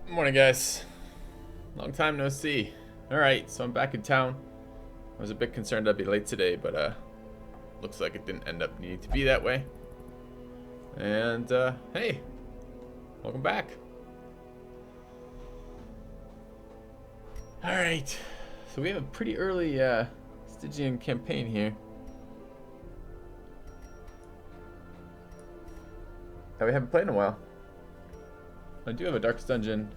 Morning, guys. Long time no see. Alright, so I'm back in town. I was a bit concerned I'd be late today, but looks like it didn't end up needing to be that way. And hey, welcome back. Alright, so we have a pretty early Stygian campaign here that we haven't played in a while. I do have a Darkest Dungeon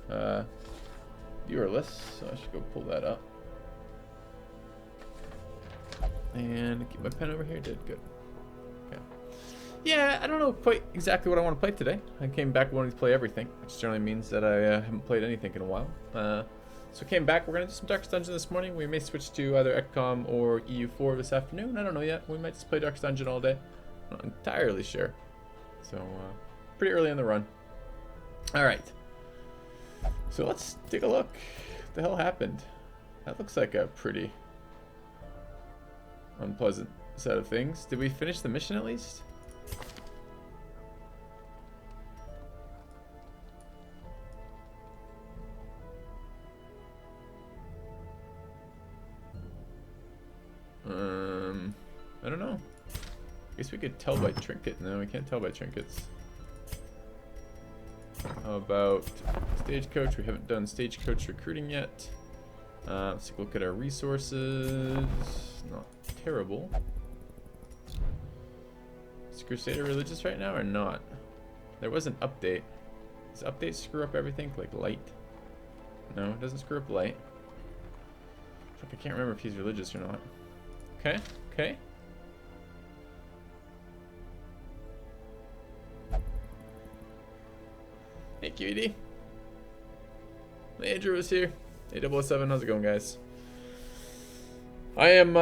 viewer list, so I should go pull that up. And keep my pen over here. Did good. Okay. Yeah, I don't know quite exactly what I want to play today. I came back wanting to play everything, which generally means that I haven't played anything in a while. So I came back. We're gonna do some Darkest Dungeon this morning. We may switch to either XCOM or EU4 this afternoon. I don't know yet. We might just play Darkest Dungeon all day. Not entirely sure. So pretty early in the run. Alright, so let's take a look. What the hell happened? That looks like a pretty unpleasant set of things. Did we finish the mission at least? I don't know. I guess we could tell by trinket. No, we can't tell by trinkets. How about Stagecoach? We haven't done Stagecoach recruiting yet. Let's take a look at our resources. Not terrible. Is Crusader religious right now or not? There was an update. Does update screw up everything? Like light? No, it doesn't screw up light. I can't remember if he's religious or not. Okay, okay. Hey, QED. Andrew is here. A007, how's it going, guys? I am,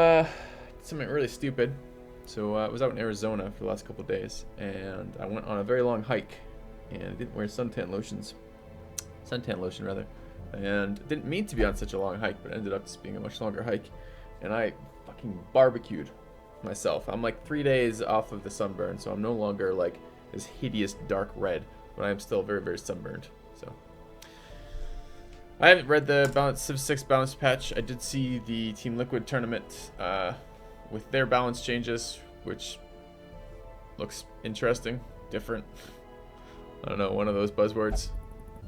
something really stupid. So, I was out in Arizona for the last couple of days, and I went on a very long hike, and I didn't wear suntan lotion, rather. And didn't mean to be on such a long hike, but it ended up just being a much longer hike, and I fucking barbecued myself. I'm like 3 days off of the sunburn, so I'm no longer like this hideous dark red. But I am still very, very sunburned. So I haven't read the Civ 6 balance patch. I did see the Team Liquid tournament with their balance changes, which looks interesting, different. I don't know, one of those buzzwords.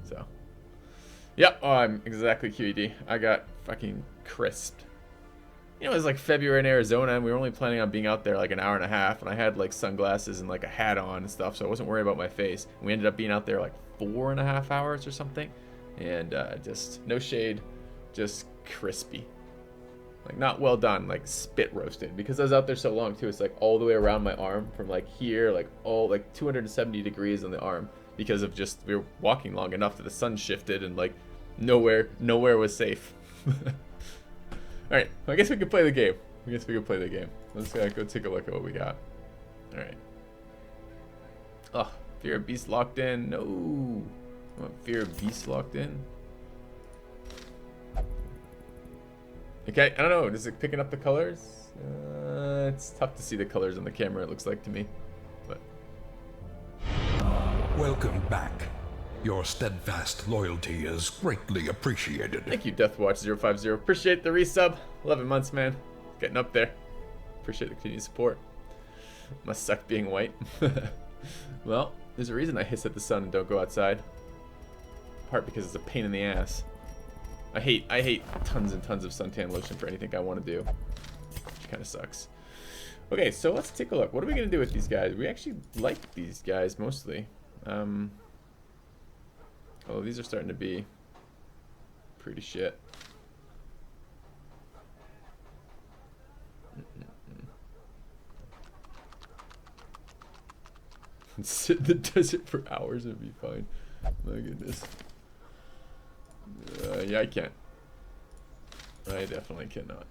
So, yep, oh, I'm exactly QED. I got fucking crisped. You know, it was like February in Arizona, and we were only planning on being out there like an hour and a half, and I had like sunglasses and like a hat on and stuff, so I wasn't worried about my face. And we ended up being out there like 4.5 hours or something, and just no shade, just crispy. Like not well done, like spit roasted, because I was out there so long too. It's like all the way around my arm from like here, like all like 270 degrees on the arm, because of just we were walking long enough that the sun shifted and like nowhere was safe. Alright, well, I guess we could play the game. Let's go take a look at what we got. Alright. Oh, Fear of Beast locked in. No. I want Fear of Beast locked in. Okay, I don't know. Is it picking up the colors? It's tough to see the colors on the camera, it looks like to me. But welcome back. Your steadfast loyalty is greatly appreciated. Thank you, Deathwatch050. Appreciate the resub. 11 months, man. Getting up there. Appreciate the continued support. Must suck being white. Well, there's a reason I hiss at the sun and don't go outside. In part because it's a pain in the ass. I hate tons and tons of suntan lotion for anything I want to do. Which kind of sucks. Okay, so let's take a look. What are we going to do with these guys? We actually like these guys mostly. Oh, these are starting to be pretty shit. Sit in the desert for hours and be fine. My goodness. Yeah, I can't. I definitely cannot.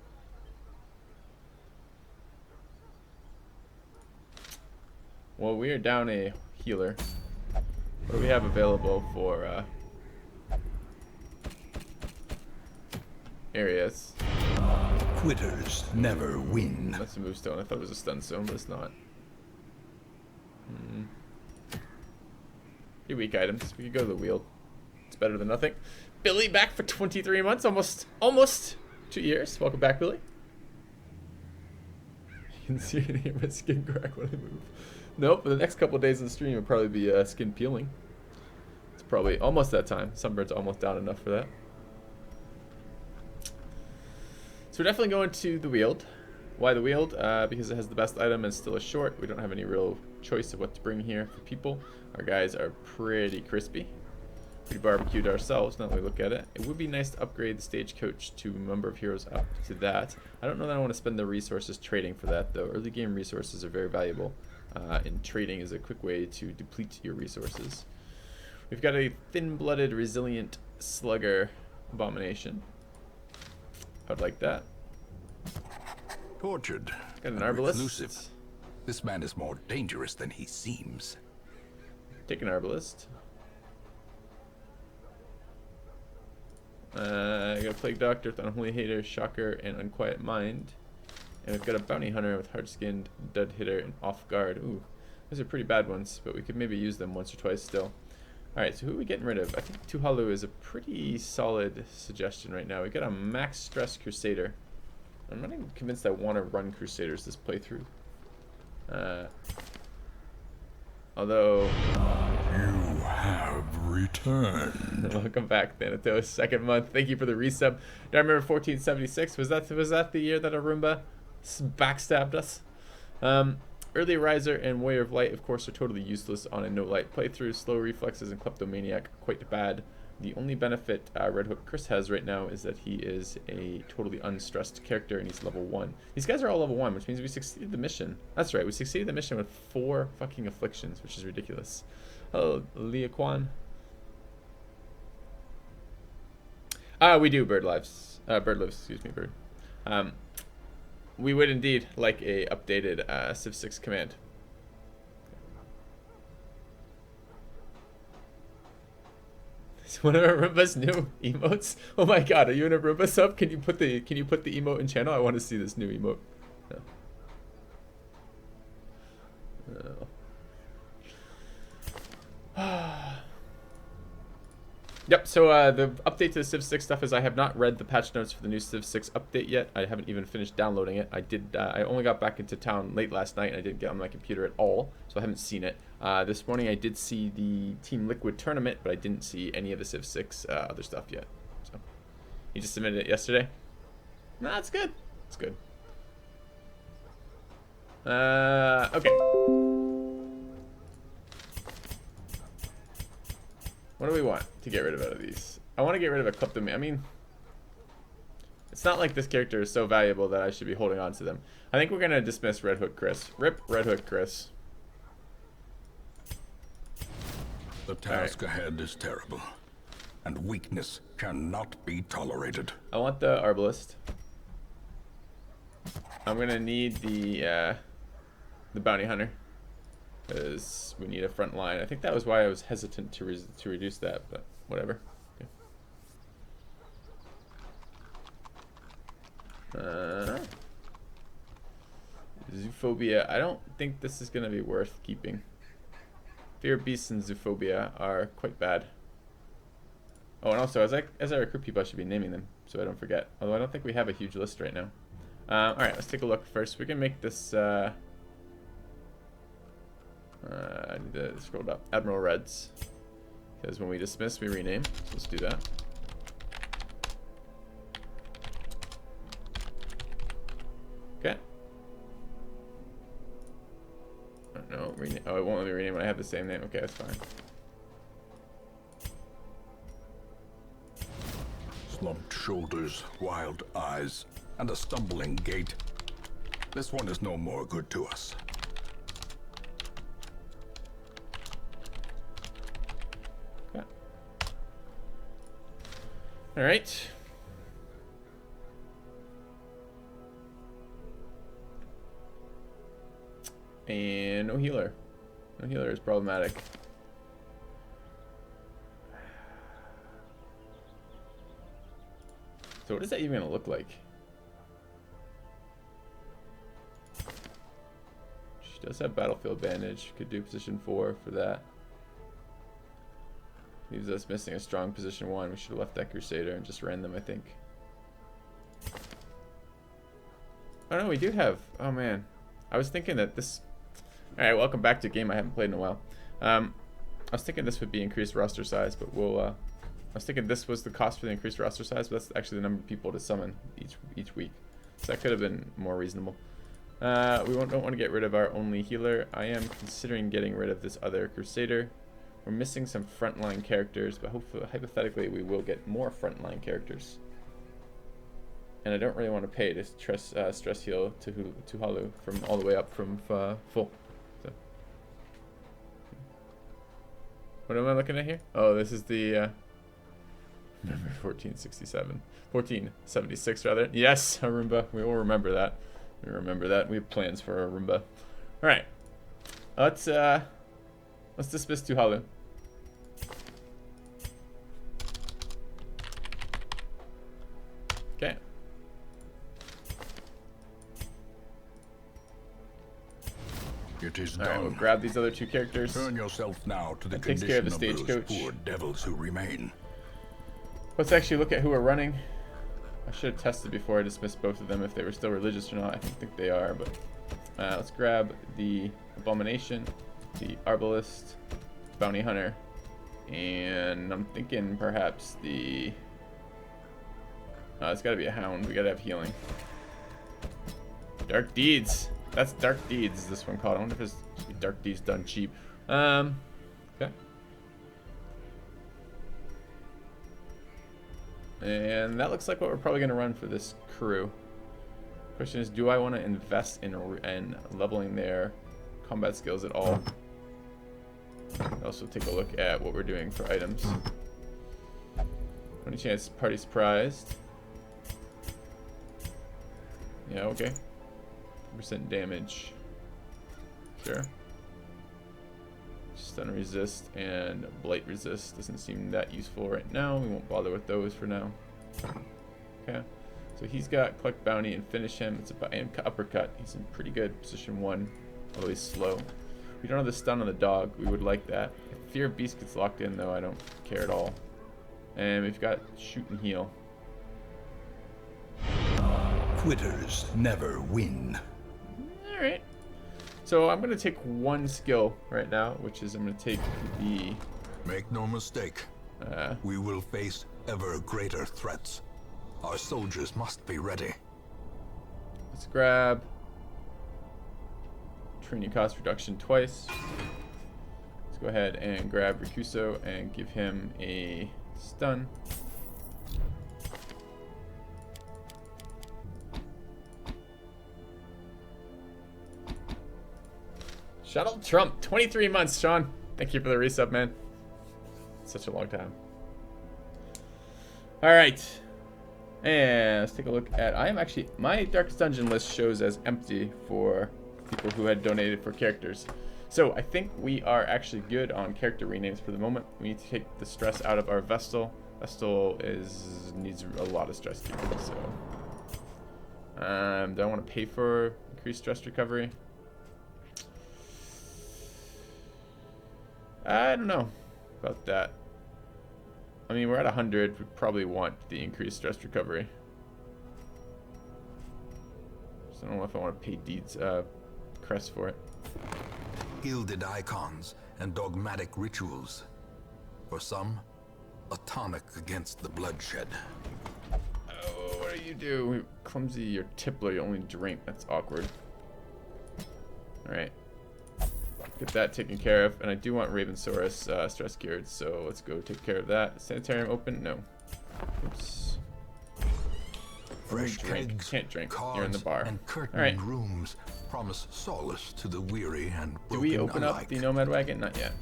Well, we are down a healer. What do we have available for areas? Quitters never win. That's a move stone. I thought it was a stun stone, but it's not. Your weak items. We could go to the wheel. It's better than nothing. Billy back for 23 months, almost 2 years. Welcome back, Billy. You can see and hear my skin crack when I move. Nope, for the next couple of days of the stream, it'll probably be skin peeling. It's probably almost that time. Sunburn's almost down enough for that. So we're definitely going to the Weald. Why the Weald? Because it has the best item and still is short. We don't have any real choice of what to bring here for people. Our guys are pretty crispy. Pretty barbecued ourselves now that we look at it. It would be nice to upgrade the stagecoach to a number of heroes up to that. I don't know that I want to spend the resources trading for that though. Early game resources are very valuable. And trading is a quick way to deplete your resources. We've got a thin-blooded, resilient slugger abomination. I'd like that. Tortured. Got an arbalist. Reclusive. This man is more dangerous than he seems. Take an arbalist. I got a plague doctor with unholy hater, shocker, and unquiet mind. And we've got a bounty hunter with hard-skinned, dud hitter, and off guard. Ooh, those are pretty bad ones, but we could maybe use them once or twice still. Alright, so who are we getting rid of? I think Tuhalu is a pretty solid suggestion right now. We got a max stress crusader. I'm not even convinced I want to run crusaders this playthrough. Although You have returned. welcome back, Thanatos. Second month. Thank you for the resub. Do I remember 1476? Was that the year that Arumba backstabbed us? Early Riser and Warrior of Light, of course, are totally useless on a no light playthrough. Slow reflexes and Kleptomaniac, quite bad. The only benefit Red Hook Chris has right now is that he is a totally unstressed character and he's level 1. These guys are all level 1, which means we succeeded the mission. That's right, we succeeded the mission with 4 fucking afflictions, which is ridiculous. Hello, Leaquan. We do bird lives. Bird lives, excuse me, bird. We would indeed like a updated Civ 6 command. It's one of Arumba's new emotes. Oh my god, are you in Arumba sub? Can you put the emote in channel? I want to see this new emote. No. Yep, so the update to the Civ 6 stuff is I have not read the patch notes for the new Civ 6 update yet. I haven't even finished downloading it. I only got back into town late last night and I didn't get on my computer at all, so I haven't seen it. This morning I did see the Team Liquid tournament, but I didn't see any of the Civ 6 other stuff yet. So you just submitted it yesterday? Nah, it's good. It's good. Okay. What do we want to get rid of out of these? I want to get rid of a Kleptomaniac. I mean, it's not like this character is so valuable that I should be holding on to them. I think we're going to dismiss Red Hook Chris. Rip Red Hook Chris. The task ahead is terrible, and weakness cannot be tolerated. I want the Arbalist. I'm going to need the Bounty Hunter, because we need a front line. I think that was why I was hesitant to reduce that, but whatever. Okay. Zoophobia. I don't think this is going to be worth keeping. Fear of Beasts and Zoophobia are quite bad. Oh, and also, as I recruit people, I should be naming them, so I don't forget. Although I don't think we have a huge list right now. Alright, let's take a look first. We can make this... I need to scroll up. Admiral Reds. Because when we dismiss, we rename. So let's do that. Okay. Oh, no, rename. Oh, it won't let me rename when I have the same name. Okay, that's fine. Slumped shoulders, wild eyes, and a stumbling gait. This one is no more good to us. All right. And no healer. No healer is problematic. So what is that even gonna look like? She does have battlefield bandage. Could do position 4 for that. Leaves us missing a strong position 1. We should have left that Crusader and just ran them, I think. Oh no, we do have... Oh man. I was thinking that this... Alright, welcome back to a game I haven't played in a while. I was thinking this would be increased roster size, but we'll... I was thinking this was the cost for the increased roster size, but that's actually the number of people to summon each week. So that could have been more reasonable. We don't want to get rid of our only healer. I am considering getting rid of this other Crusader. We're missing some frontline characters, but hopefully, hypothetically, we will get more frontline characters. And I don't really want to pay to stress heal to Halu from all the way up from full. So. What am I looking at here? Oh, this is the number 1467. 1476 rather. Yes, a Roomba. We will remember that. We remember that. We have plans for a Roomba. All right. Let's dismiss Tuhalu. Okay. It is All right, done. we'll grab these other 2 characters. Turn yourself now to the That takes care of the condition of those stagecoach. poor devils who remain. Let's actually look at who we're running. I should have tested before I dismissed both of them if they were still religious or not. I don't think they are, but let's grab the Abomination, the Arbalist, Bounty Hunter, and I'm thinking perhaps the... it's got to be a Hound. We got to have healing. Dark Deeds. That's Dark Deeds, is this one called. I wonder if it's Dark Deeds done cheap. Okay. And that looks like what we're probably going to run for this crew. Question is, do I want to invest in leveling their combat skills at all? Also take a look at what we're doing for items. Any chance party surprised? Yeah, okay. % damage. Sure. Stun resist and blight resist doesn't seem that useful right now. We won't bother with those for now. Okay. So he's got collect bounty and finish him. It's about and uppercut. He's in pretty good position 1, although he's slow. We don't have the stun on the dog. We would like that. If Fear of Beast gets locked in, though, I don't care at all. And we've got shoot and heal. Quitters never win. All right. So I'm gonna take 1 skill right now, which is I'm gonna take the. Make no mistake. We will face ever greater threats. Our soldiers must be ready. Let's grab training cost reduction twice. Let's go ahead and grab Rikuso and give him a stun. Shuttle Trump, 23 months, Sean. Thank you for the resub, man. Such a long time. All right. And let's take a look at... I am actually... My Darkest Dungeon list shows as empty for people who had donated for characters. So I think we are actually good on character renames for the moment. We need to take the stress out of our Vestal. Vestal needs a lot of stress keeping, so... do I want to pay for increased stress recovery? I don't know about that. I mean, we're at 100. We probably want the increased stress recovery. So I don't know if I want to pay Deeds Crest for it. Gilded icons and dogmatic rituals. For some, a tonic against the bloodshed. Oh, what do you do? Clumsy or Tippler, you only drink. That's awkward. Alright. Get that taken care of. And I do want Ravensaurus stress cured, so let's go take care of that. Sanitarium open? No. Oops. Fresh Drink. kegs, Can't drink. cards, You're in the bar. and curtained Alright. rooms promise solace to the weary and Do broken we open alike. up the Nomad Wagon? Not yet.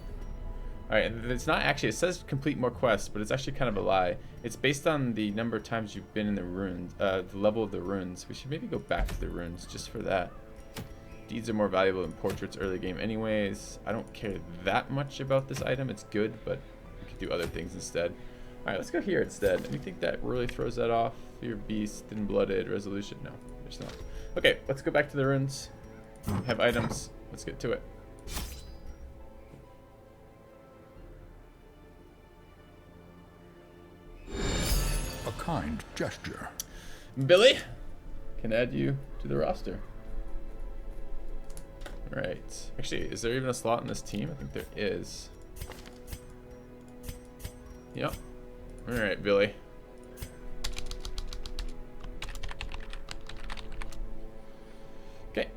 Alright, it's not actually, it says complete more quests, but it's actually kind of a lie. It's based on the number of times you've been in the ruins, the level of the ruins. We should maybe go back to the ruins just for that. Deeds are more valuable than portraits early game anyways. I don't care that much about this item. It's good, but we could do other things instead. Alright, let's go here instead. Anything that really throws that off? Fear Beast, Thin Blooded, Resolution? No, there's not. Okay, let's go back to the ruins. We have items. Let's get to it. kind gesture. Billy, can add you to the roster. Alright. Actually, is there even a slot in this team? I think there is. Yep. Alright, Billy. Okay.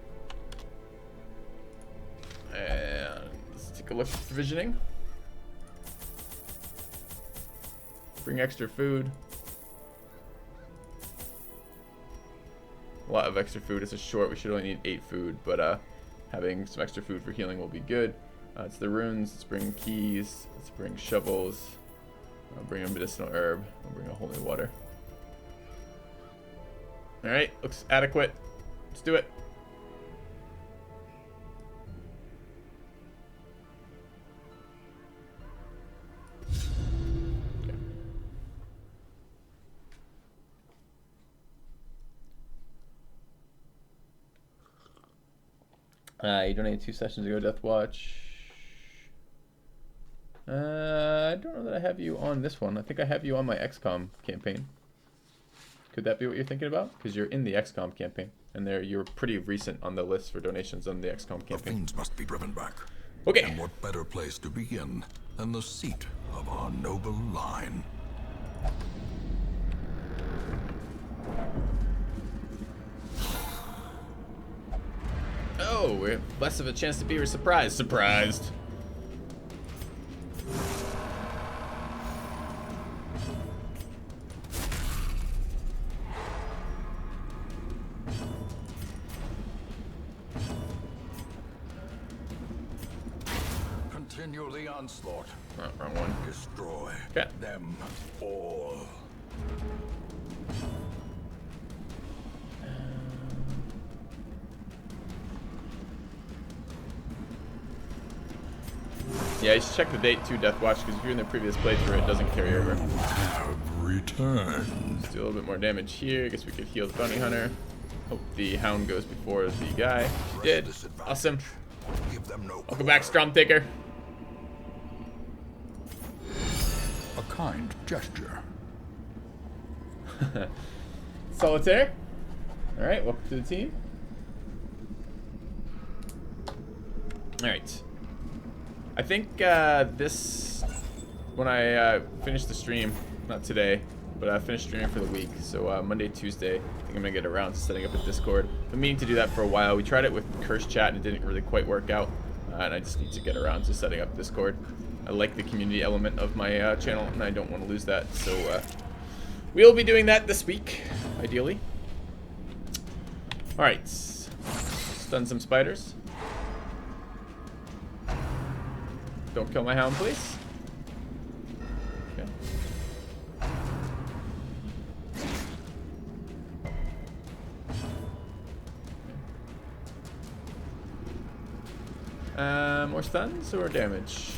And let's take a look at provisioning. Bring extra food. A lot of extra food. It's a short. We should only need 8 food, but having some extra food for healing will be good. It's the runes. Let's bring keys. Let's bring shovels. I'll bring a medicinal herb. I'll bring a holy water. Alright, looks adequate. Let's do it. You donated 2 sessions ago, Death Watch. I don't know that I have you on this one. I think I have you on my XCOM campaign. Could that be what you're thinking about? Because you're in the XCOM campaign, and you're pretty recent on the list for donations on the XCOM The campaign. fiends must be driven back. Okay. And what better place to begin than the seat of our noble line? Oh, we're less of a chance to be surprised. Surprised. Continue the onslaught. Oh, wrong one. Destroy Okay. them all. Yeah, you should check the date too, Death Watch, because if you're in the previous playthrough, it doesn't carry over. Have returned. Let's do a little bit more damage here. I guess we could heal the bounty hunter. Hope the hound goes before the guy. He did. Awesome. Give them no Welcome back, Stromtaker. A kind gesture. Solitaire. Alright, welcome to the team. Alright. I think when I finish the stream, not today, but I finished streaming for the week, so Monday, Tuesday, I think I'm gonna get around to setting up a Discord. I've been meaning to do that for a while. We tried it with Curse Chat and it didn't really quite work out, and I just need to get around to setting up Discord. I like the community element of my channel, and I don't want to lose that, so we'll be doing that this week, ideally. Alright, stun some spiders. Don't kill my hound, please. Okay. More stuns or damage?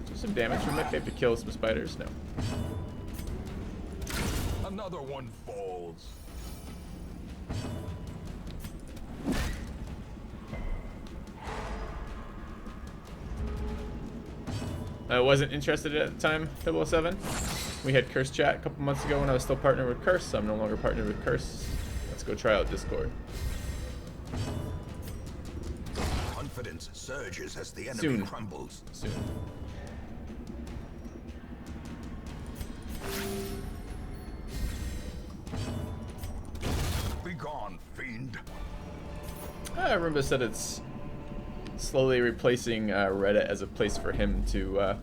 Do some damage. We might be able to kill some spiders. No. Another one falls. I wasn't interested at the time, 007. We had Curse Chat a couple months ago when I was still partnered with Curse. I'm no longer partnered with Curse. Let's go try out Discord. Confidence surges as the enemy Soon. crumbles. Soon. Be gone, fiend. Roomba said it's slowly replacing Reddit as a place for him to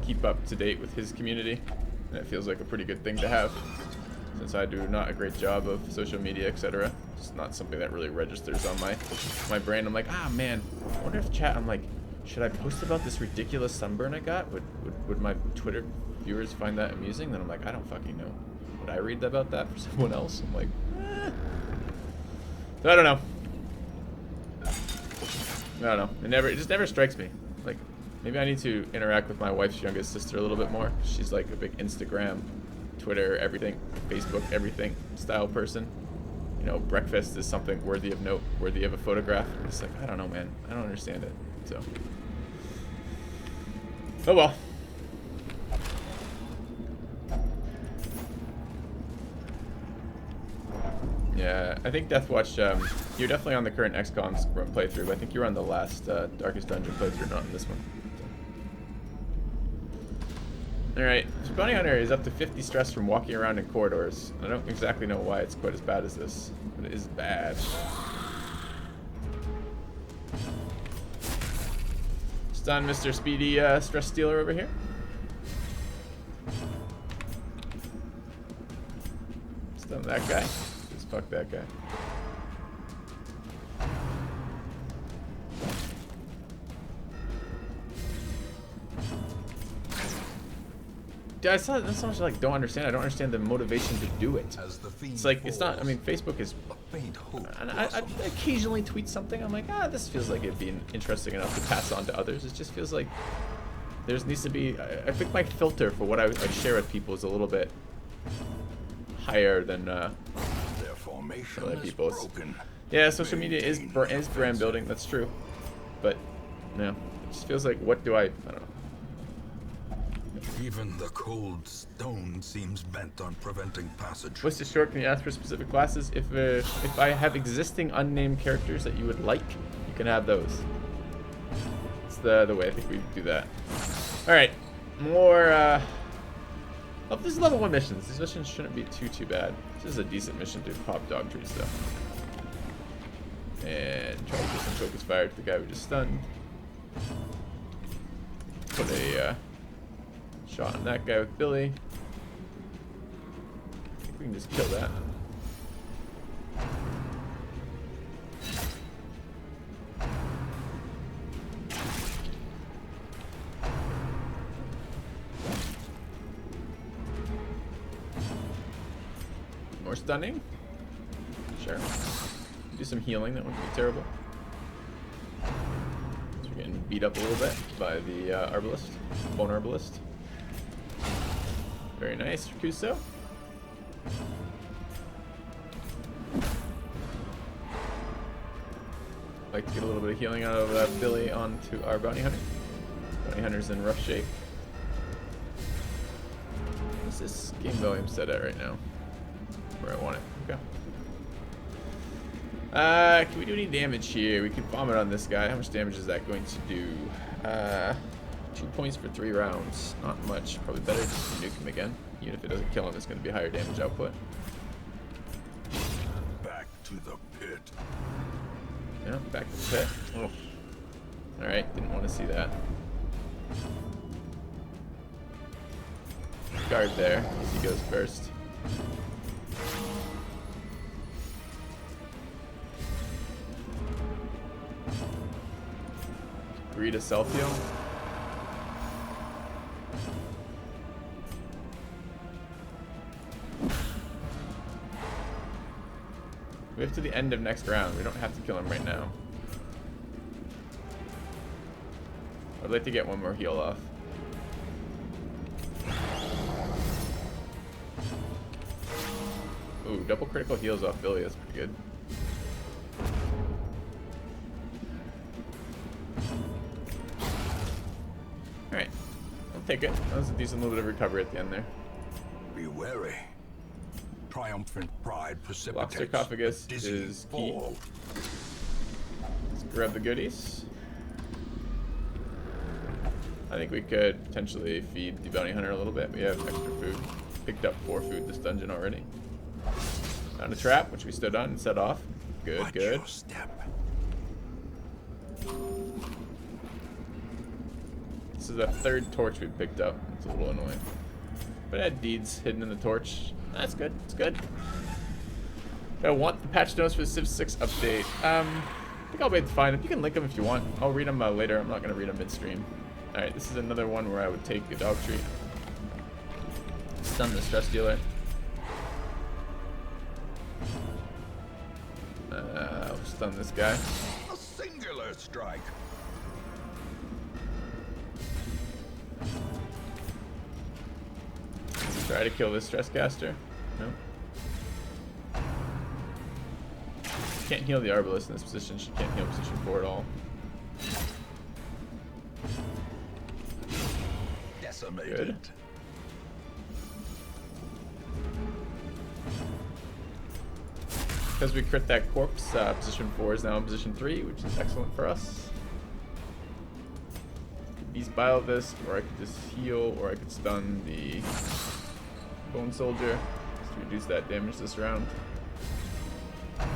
keep up to date with his community. And it feels like a pretty good thing to have, since I do not a great job of social media, etc. It's not something that really registers on my brain. I'm like, ah man, I wonder if chat, I'm like, should I post about this ridiculous sunburn I got? Would my Twitter viewers find that amusing? Then I'm like, I don't fucking know. Would I read about that for someone else? I'm like, So I don't know. I don't know. It just never strikes me. Like, maybe I need to interact with my wife's youngest sister a little bit more. She's like a big Instagram, Twitter, everything, Facebook, everything style person. You know, breakfast is something worthy of note, worthy of a photograph. It's like, I don't know, man. I don't understand it. So, oh well. Yeah, I think Deathwatch, you're definitely on the current XCOM's playthrough, but I think you're on the last Darkest Dungeon playthrough, not on this one. Alright, so Bounty Hunter is up to 50 stress from walking around in corridors. I don't exactly know why it's quite as bad as this, but it is bad. Stun Mr. Speedy Stress Stealer over here. Stun that guy. Just fuck that guy. Dude, that's so much like don't understand. I don't understand the motivation to do it. It's like it's not. I mean, Facebook is. And I occasionally tweet something. I'm like, this feels like it'd be interesting enough to pass on to others. It just feels like there needs to be. I think my filter for what I share with people is a little bit higher than their formation other people's. Broken. Yeah, social media is brand building. That's true, but no, it just feels like what do I don't know. Even the cold stone seems bent on preventing passage. What's the short? Can you ask for specific classes? If I have existing unnamed characters that you would like, you can have those. It's the way I think we do that. All right, more. Oh, this is level 1 missions. These missions shouldn't be too bad. This is a decent mission to pop dog trees though. And try to get some focus fire to the guy we just stunned. Put a shot on that guy with Billy. I think we can just kill that. More stunning? Sure. Do some healing, that wouldn't be terrible. So we're getting beat up a little bit by the Arbalist, Bone Arbalist. Very nice, Kuso. Like to get a little bit of healing out of Billy onto our Bounty Hunter. Bounty Hunter's in rough shape. What's this game volume set at right now? Where I want it. Okay. Can we do any damage here? We can vomit on this guy. How much damage is that going to do? 2 points for 3 rounds. Not much. Probably better just to nuke him again. Even if it doesn't kill him, it's going to be higher damage output. Back to the pit. Yeah, back to the pit. Oh. Alright, didn't want to see that. Guard there, as he goes first. Agree to self-heal. We have to the end of next round. We don't have to kill him right now. I'd like to get one more heal off. Ooh, double critical heals off Billy. That's pretty good. Alright. I'll take it. That was a decent little bit of recovery at the end there. Be wary. Triumphant pride precipitates. Block sarcophagus is key. Fall. Let's grab the goodies. I think we could potentially feed the bounty hunter a little bit. We have extra food. Picked up 4 food this dungeon already. Found a trap, which we stood on and set off. Good, Watch good. your step. This is the 3rd torch we picked up. It's a little annoying. But it had deeds hidden in the torch. That's good. It's good. I want the patch notes for the Civ 6 update. I think I'll be able to find them. You can link them if you want. I'll read them later. I'm not going to read them midstream. Alright, this is another one where I would take a dog treat. Stun the stress dealer. I'll stun this guy. A singular strike. Try to kill this stress caster. No. Can't heal the Arbalist in this position. She can't heal position 4 at all. Decimated. Good. because we crit that corpse, position 4 is now in position 3, which is excellent for us. Beast Bile this, or I could just heal, or I could stun the Bone Soldier just to reduce that damage this round. I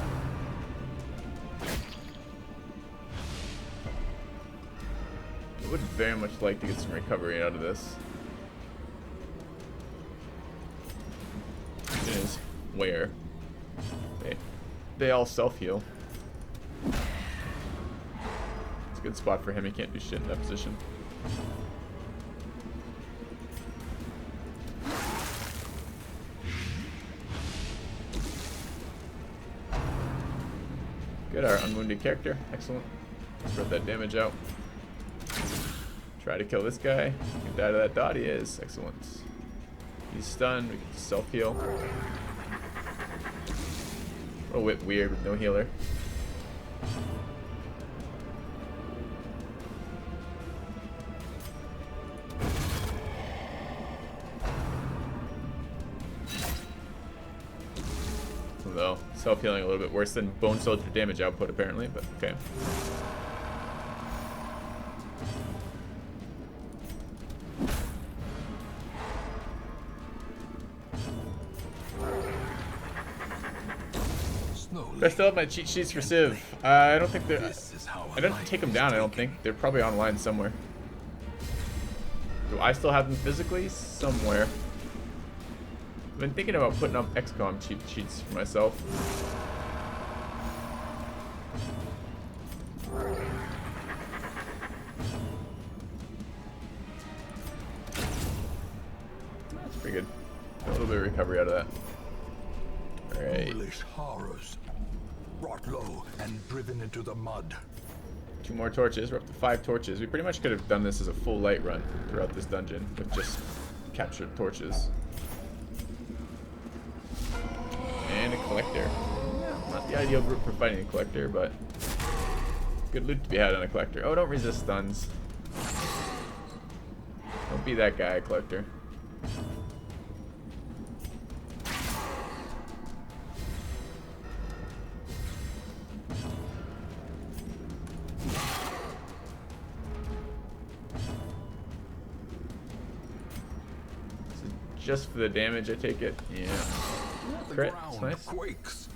would very much like to get some recovery out of this. Question is, where? They all self-heal. It's a good spot for him. He can't do shit in that position. Good, our unwounded character. Excellent. Spread that damage out. Try to kill this guy. Get out of that dot. He is. Excellent. He's stunned. We can self-heal. A little bit weird with no healer. Although, self-healing a little bit worse than Bone Soldier damage output apparently, but okay. I still have my cheat sheets for Civ. I don't think they're... I didn't take them down, I don't think. They're probably online somewhere. Do I still have them physically? Somewhere. I've been thinking about putting up XCOM cheat sheets for myself. That's pretty good. Got a little bit of recovery out of that. Alright. Foolish horrors. Brought low and driven into the mud. 2 more torches. We're up to 5 torches. We pretty much could have done this as a full light run throughout this dungeon with just captured torches. And a collector. Not the ideal group for fighting a collector, but good loot to be had on a collector. Oh, don't resist stuns. Don't be that guy, collector. Just for the damage, I take it. Yeah. Crit. That's nice. Quakes.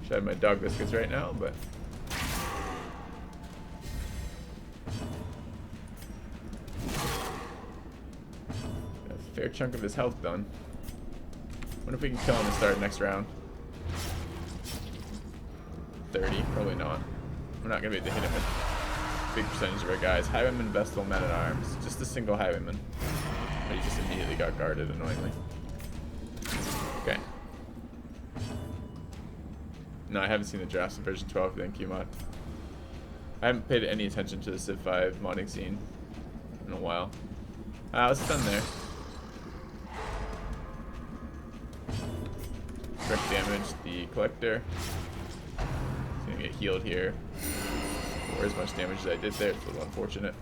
Should have my dog biscuits right now, but got a fair chunk of his health done. Wonder if we can kill him and start next round. 30, probably not. We're not gonna be able to hit him with big percentage of our guys. Highwayman, Vestal, Men at Arms. Just a single Highwayman. But he just immediately got guarded, annoyingly. Okay. No, I haven't seen the drafts of version 12. Thank you, mod. I haven't paid any attention to the Civ 5 modding scene in a while. Let's stun there. Direct damage the collector. He's gonna get healed here. Or as much damage as I did there. It's a little unfortunate.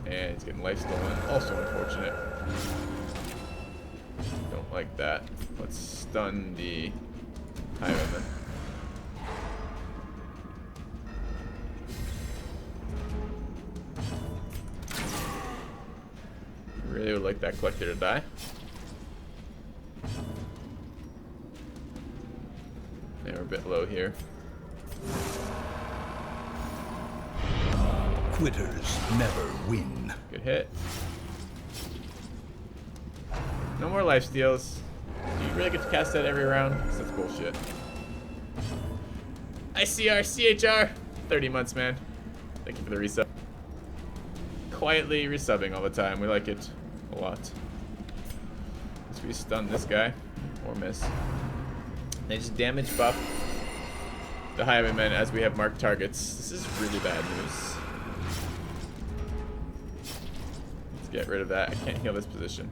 And he's getting life stolen. Also unfortunate. Don't like that. Let's stun the Highwayman. Really would like that collector to die. Yeah, we're a bit low here. Quitters never win. Good hit. No more life steals. Do you really get to cast that every round? 'Cause that's bullshit. ICR, CHR. 30 months, man. Thank you for the resub. Quietly resubbing all the time. We like it a lot. Let's we stun this guy. Or miss. They just damage buff the Highwaymen as we have marked targets. This is really bad news. Let's get rid of that. I can't heal this position.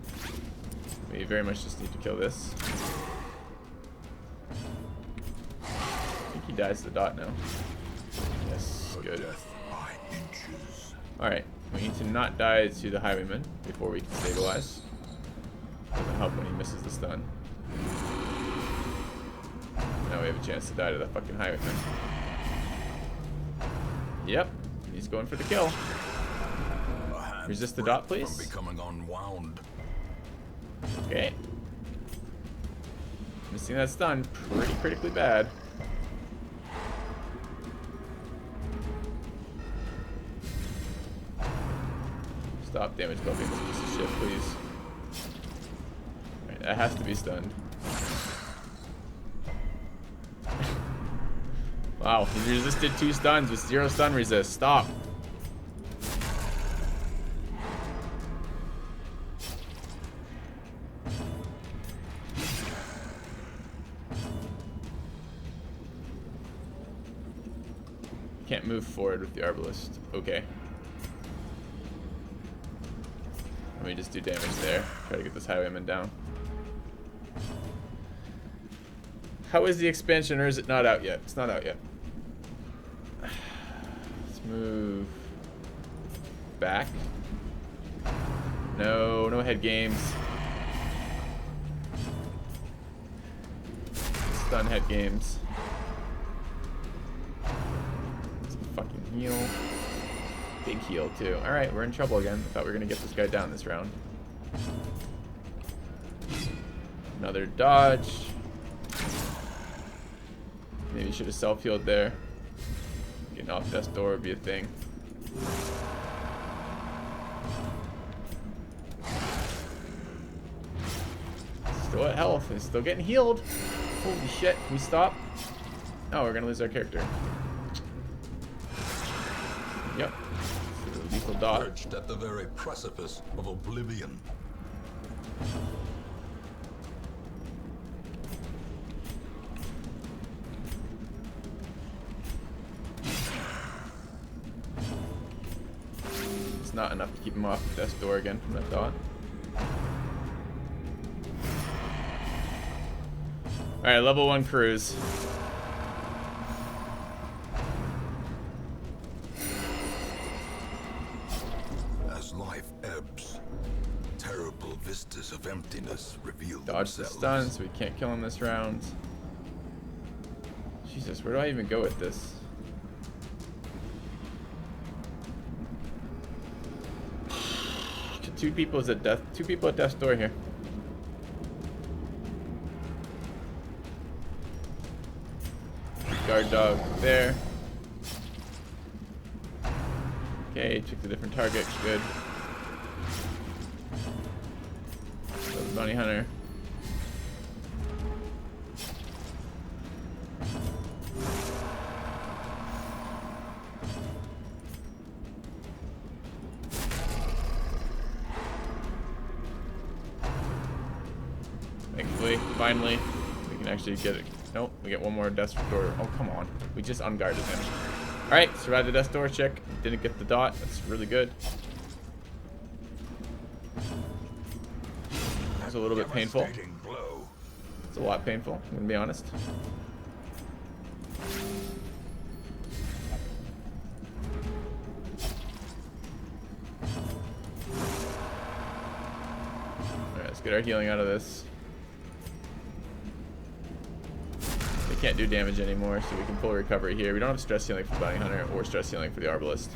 We very much just need to kill this. I think he dies to the dot now. Yes, good. Alright, we need to not die to the Highwayman before we can stabilize. Doesn't help when he misses the stun. now we have a chance to die to that fucking highwayman. Yep, he's going for the kill. Resist the dot, please. From becoming unwound. Okay. Missing that stun, pretty critically bad. Stop damage buffing this piece of shit, please. Alright, that has to be stunned. Wow, he resisted 2 stuns with 0 stun resist. Stop. Can't move forward with the Arbalist. Okay. Let me just do damage there. Try to get this highwayman down. How is the expansion, or is it not out yet? It's not out yet. Let's move back. No, no head games. Stun head games. Fucking heal. Big heal too. Alright, we're in trouble again. I thought we were gonna get this guy down this round. Another dodge. Maybe should have self-healed there. Getting off death's door would be a thing. Still at health. He's still getting healed. Holy shit. Can we stop? Oh, we're gonna lose our character. Yep. Lethal dot. Perched at the very precipice of oblivion. It's not enough to keep him off death's door again from that dot. Alright, level 1 cruise. Vistas of emptiness reveal Dodge the themselves. stun, so we can't kill him this round. Jesus, where do I even go with this? Two people at death's door here. Guard dog there. Okay, took the different target. Good. Bounty hunter. Thankfully, finally, we can actually get it. Nope, we get one more death door. Oh, come on. We just unguarded him. Alright, survived the death door check. Didn't get the dot. That's really good. It's a little bit painful. It's a lot painful, I'm gonna be honest. Alright, let's get our healing out of this. They can't do damage anymore, so we can pull recovery here. We don't have stress healing for Bounty Hunter or stress healing for the Arbalist.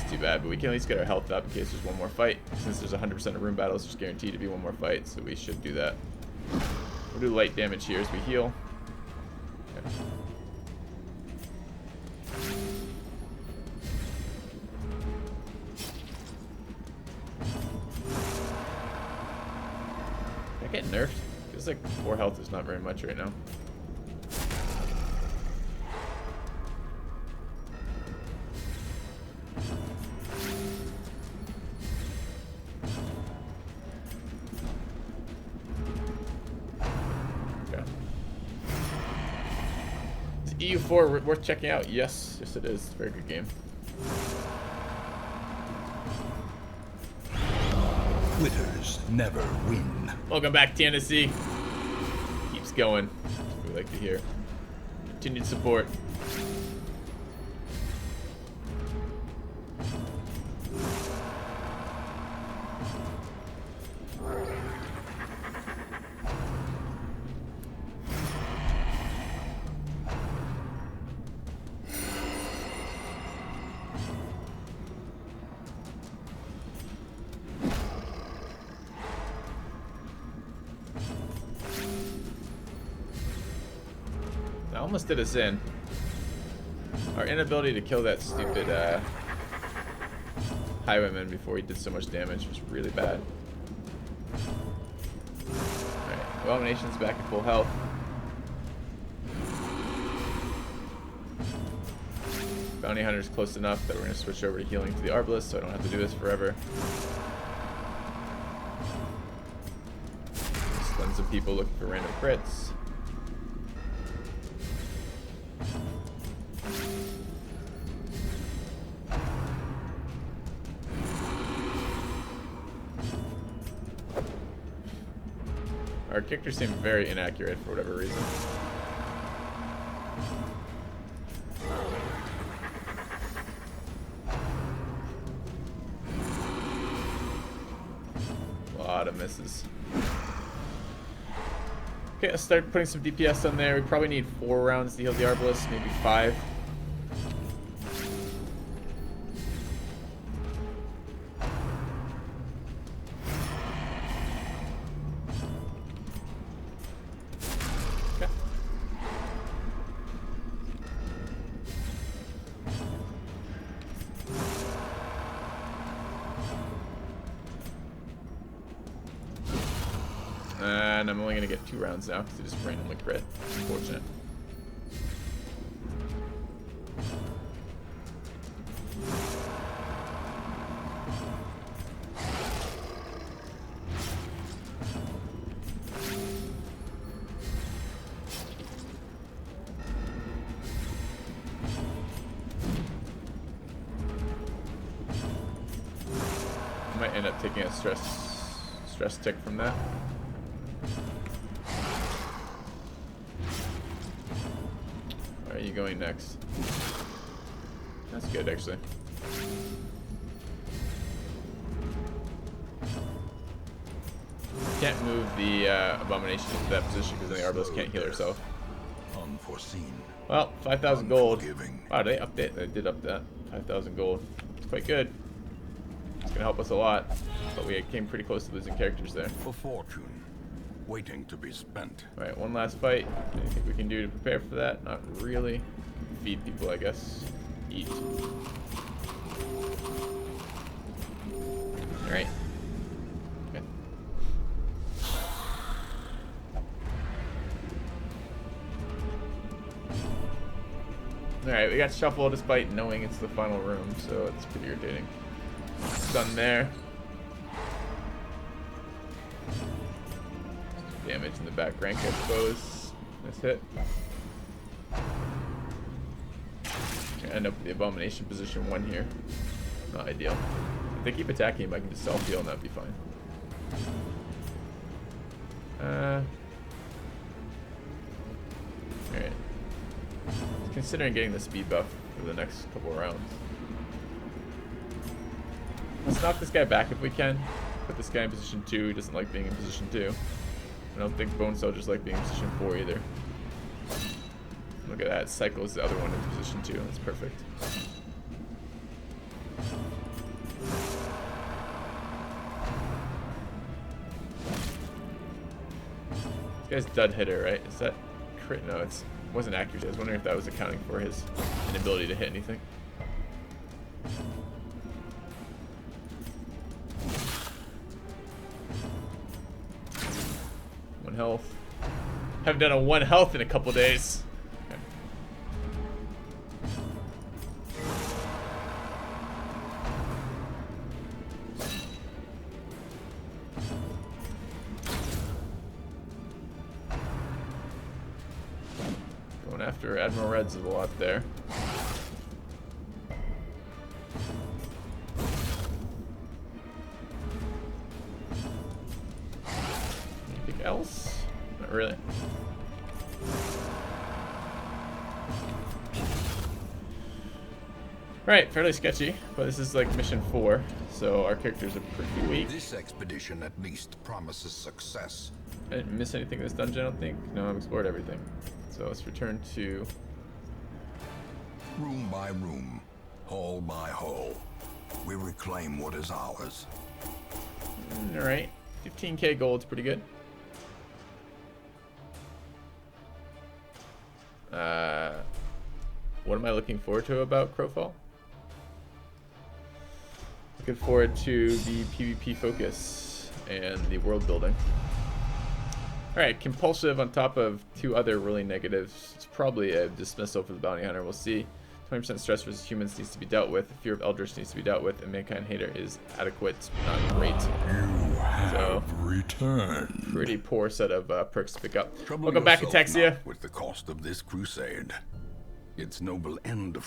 Too bad, but we can at least get our health up in case there's one more fight. Since there's 100% of room battles, there's guaranteed to be one more fight, so we should do that. We'll do light damage here as we heal. Okay. Did I get nerfed? Feels like 4 health is not very much right now. EU4 worth checking out? Yes, yes it is. Very good game. Quitters never win. Welcome back, Tennessee. Keeps going. That's what we like to hear. Continued support. almost did us in. Our inability to kill that stupid highwayman before he did so much damage was really bad. Alright, Abomination's back at full health. Bounty Hunter's close enough that we're going to switch over to healing to the Arbalest so I don't have to do this forever. Tons of people looking for random crits. Our characters seem very inaccurate for whatever reason. A lot of misses. Okay, let's start putting some DPS on there. We probably need 4 rounds to heal the Arbalest, maybe 5. And I'm only going to get 2 rounds now because they just randomly crit. Unfortunate. I might end up taking a stress tick from that. Where are you going next? That's good, actually. Can't move the Abomination into that position because then the Arbalest can't heal herself. Unforeseen. Well, 5,000 gold. Unforgiving. Wow, they update. They did up that. 5,000 gold. It's quite good. It's gonna help us a lot, but we came pretty close to losing characters there. For fortune, waiting to be spent. All right, one last fight. Anything we can do to prepare for that? Not really. Feed people, I guess. Eat. All right. Okay. All right, we got Shuffle despite knowing it's the final room, so it's pretty irritating. Done there. Damage in the back rank, I suppose. Nice hit. Gonna end up with the Abomination position 1 here. Not ideal. If they keep attacking him, I can just self-heal and that'd be fine. Alright. Considering getting the speed buff for the next couple of rounds. Let's knock this guy back if we can. Put this guy in position 2. He doesn't like being in position 2. I don't think Bone Soldiers like being in position 4 either. Look at that. It cycles the other one into position 2. That's perfect. This guy's dud hitter, right? Is that crit? No, it wasn't accuracy. I was wondering if that was accounting for his inability to hit anything. Health. Haven't done a 1 health in a couple days. Okay. Going after Admiral Reds a lot there. Anything else? Not really. Alright, fairly sketchy, but this is like mission 4, so our characters are pretty weak. This expedition at least promises success. I didn't miss anything in this dungeon, I don't think. No, I've explored everything. So let's return to... Room by room, hall by hall, we reclaim what is ours. Alright, 15k gold's pretty good. What am I looking forward to about Crowfall? Looking forward to the PvP focus and the world building. Alright, compulsive on top of 2 other really negatives. It's probably a dismissal for the bounty hunter. We'll see. 20% stress versus humans needs to be dealt with. Fear of eldritch needs to be dealt with. And mankind hater is adequate, not great. You have returned. Pretty poor set of perks to pick up. Trouble Welcome back, yourself Ataxia. not with the cost of this crusade. Its noble end